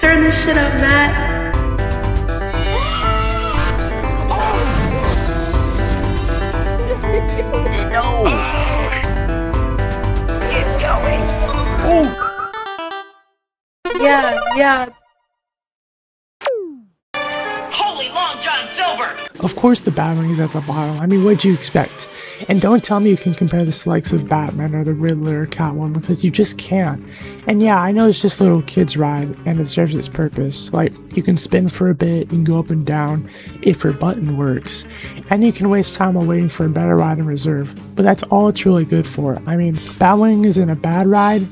Turn this shit up, Matt. No! Get going! Oh! Yeah. Holy Long John Silver! Of course the Batwing is at the bottom. I mean, what'd you expect? And don't tell me you can compare the likes of Batman or the Riddler or Catwoman, because you just can't. And yeah, I know it's just a little kid's ride, and it serves its purpose. Like, you can spin for a bit, you can go up and down, if your button works. And you can waste time while waiting for a better ride in reserve. But that's all it's really good for. I mean, Batwing isn't a bad ride,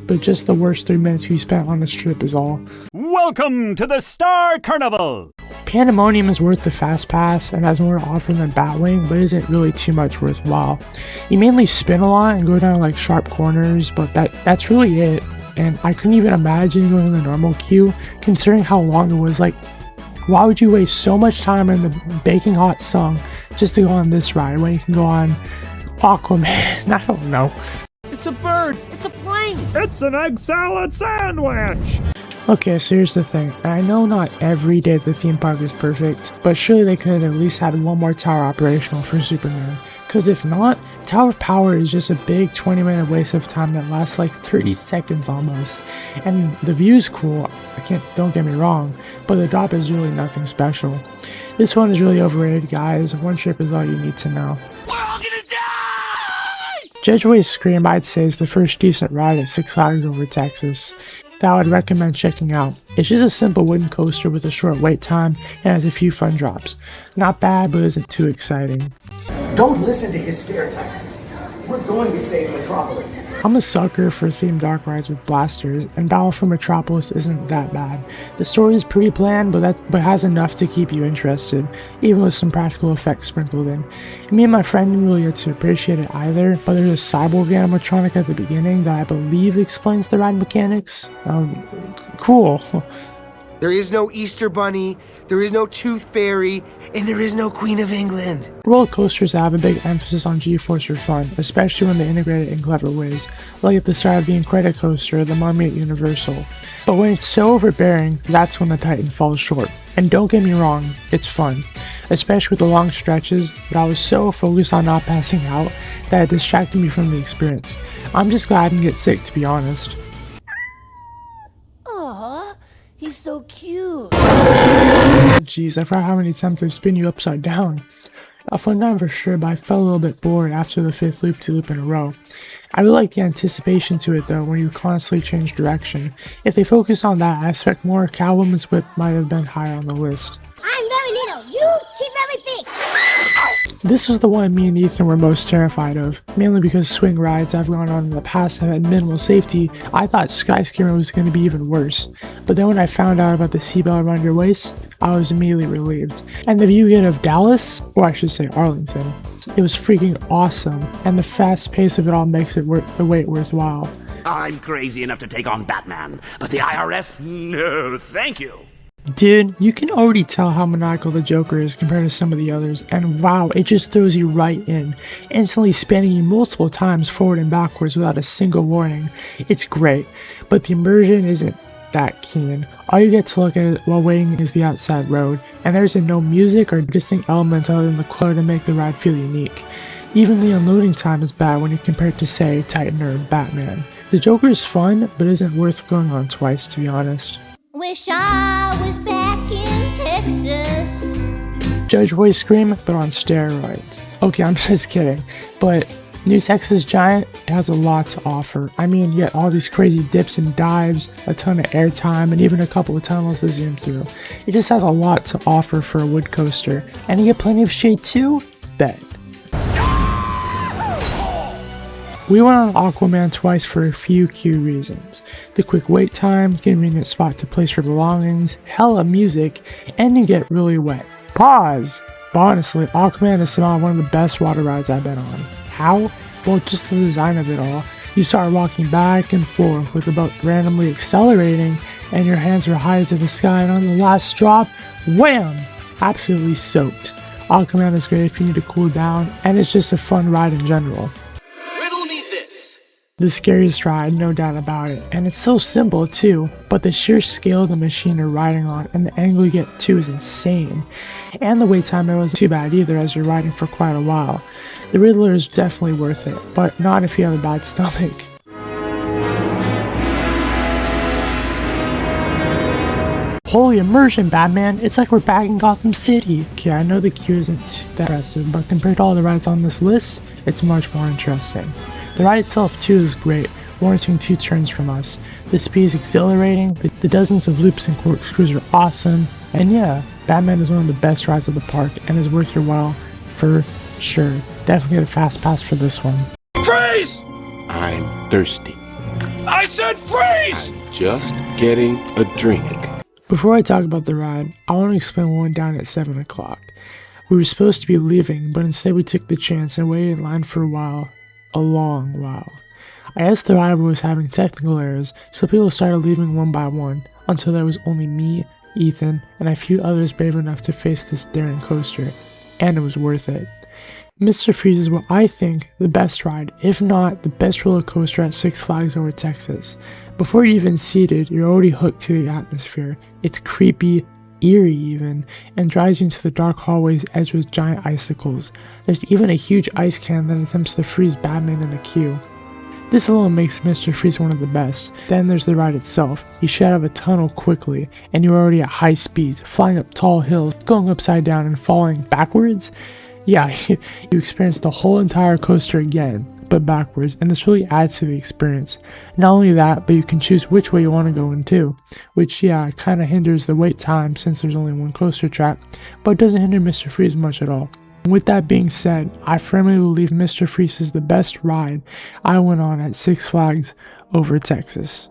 but just the worst 3 minutes we spent on this trip is all. Welcome to the Star Carnival! Pandemonium is worth the fast pass and has more to offer than Batwing, but isn't really too much worthwhile. You mainly spin a lot and go down like sharp corners, but that's really it. And I couldn't even imagine going in the normal queue, considering how long it was. Like, why would you waste so much time in the baking hot sun just to go on this ride when you can go on Aquaman? I don't know. It's a bird! It's a plane! It's an egg salad sandwich! Okay, so here's the thing. I know not every day at the theme park is perfect, but surely they could have at least had one more tower operational for Superman. Because if not, Tower of Power is just a big 20-minute waste of time that lasts like 30 seconds almost. And the view's cool, don't get me wrong, but the drop is really nothing special. This one is really overrated, guys. One trip is all you need to know. We're all gonna die! Judgeway's Scream, I'd say, is the first decent ride at Six Flags over Texas that I would recommend checking out. It's just a simple wooden coaster with a short wait time and has a few fun drops. Not bad, but isn't too exciting. Don't listen to his scare tactics. We're going to save Metropolis. I'm a sucker for themed dark rides with blasters, and Battle for Metropolis isn't that bad. The story is pretty bland, but has enough to keep you interested, even with some practical effects sprinkled in. Me and my friend didn't really get to appreciate it either, but there's a cyborg animatronic at the beginning that I believe explains the ride mechanics. Cool. There is no Easter Bunny, there is no Tooth Fairy, and there is no Queen of England. Roller coasters have a big emphasis on G-force for fun, especially when they integrate it in clever ways, like at the start of the Incredicoaster, the Mummy at Universal. But when it's so overbearing, that's when the Titan falls short. And don't get me wrong, it's fun, especially with the long stretches, but I was so focused on not passing out that it distracted me from the experience. I'm just glad I didn't get sick, to be honest. He's so cute. Jeez, I forgot how many times they spin you upside down. A fun time for sure, but I felt a little bit bored after the 5th loop-to-loop in a row. I really like the anticipation to it though, when you constantly change direction. If they focused on that aspect more, Catwoman's whip might have been higher on the list. I'm very little. You, she's very big. This was the one me and Ethan were most terrified of, mainly because swing rides I've gone on in the past have had minimal safety. I thought Skyscraper was going to be even worse, but then when I found out about the seatbelt around your waist, I was immediately relieved. And the view you get of Dallas, or I should say Arlington, it was freaking awesome, and the fast pace of it all makes it worth the wait worthwhile. I'm crazy enough to take on Batman, but the IRS? No, thank you. Dude, you can already tell how maniacal the Joker is compared to some of the others, and wow, it just throws you right in, instantly spanning you multiple times forward and backwards without a single warning. It's great, but the immersion isn't that keen. All you get to look at while waiting is the outside road, and there isn't no music or distinct elements other than the clutter to make the ride feel unique. Even the unloading time is bad when you compare it to, say, Titan or Batman. The Joker is fun, but isn't worth going on twice, to be honest. Wish I was back in Texas. Judge Roy Scream, but on steroids. Okay, I'm just kidding, but New Texas Giant has a lot to offer. I mean, you get all these crazy dips and dives, a ton of airtime, and even a couple of tunnels to zoom through. It just has a lot to offer for a wood coaster, and you get plenty of shade too? Bet. We went on Aquaman twice for a few key reasons. The quick wait time, convenient spot to place your belongings, hella music, and you get really wet. Pause! But honestly, Aquaman is somehow one of the best water rides I've been on. How? Well, just the design of it all. You start walking back and forth with the boat randomly accelerating, and your hands are high to the sky, and on the last drop, wham! Absolutely soaked. Aquaman is great if you need to cool down, and it's just a fun ride in general. Riddle me this. The scariest ride, no doubt about it, and it's so simple too, but the sheer scale of the machine you're riding on and the angle you get to is insane. And the wait time wasn't too bad either, as you're riding for quite a while. The Riddler is definitely worth it, but not if you have a bad stomach. Holy immersion, Batman! It's like we're back in Gotham City! Okay, I know the queue isn't that impressive, but compared to all the rides on this list, it's much more interesting. The ride itself too is great, warranting 2 turns from us. The speed is exhilarating, the dozens of loops and corkscrews are awesome, and yeah, Batman is one of the best rides of the park and is worth your while for sure. Definitely get a fast pass for this one. Freeze! I'm thirsty. I said freeze! Just getting a drink. Before I talk about the ride, I want to explain what went down at 7 o'clock. We were supposed to be leaving, but instead we took the chance and waited in line for a while. A long while. I asked the driver was having technical errors, so people started leaving one by one, until there was only me, Ethan, and a few others brave enough to face this daring coaster. And it was worth it. Mr. Freeze is what I think the best ride, if not the best roller coaster at Six Flags over Texas. Before you're even seated, you're already hooked to the atmosphere. It's creepy, eerie even, and drives you into the dark hallways edged with giant icicles. There's even a huge ice can that attempts to freeze Batman in the queue. This alone makes Mr. Freeze one of the best. Then there's the ride itself. You shoot out of a tunnel quickly, and you're already at high speeds, flying up tall hills, going upside down and falling backwards. Yeah, you experience the whole entire coaster again, but backwards, and this really adds to the experience. Not only that, but you can choose which way you want to go in too, which yeah, kind of hinders the wait time since there's only one coaster track, but doesn't hinder Mr. Freeze much at all. With that being said, I firmly believe Mr. Freeze is the best ride I went on at Six Flags over Texas.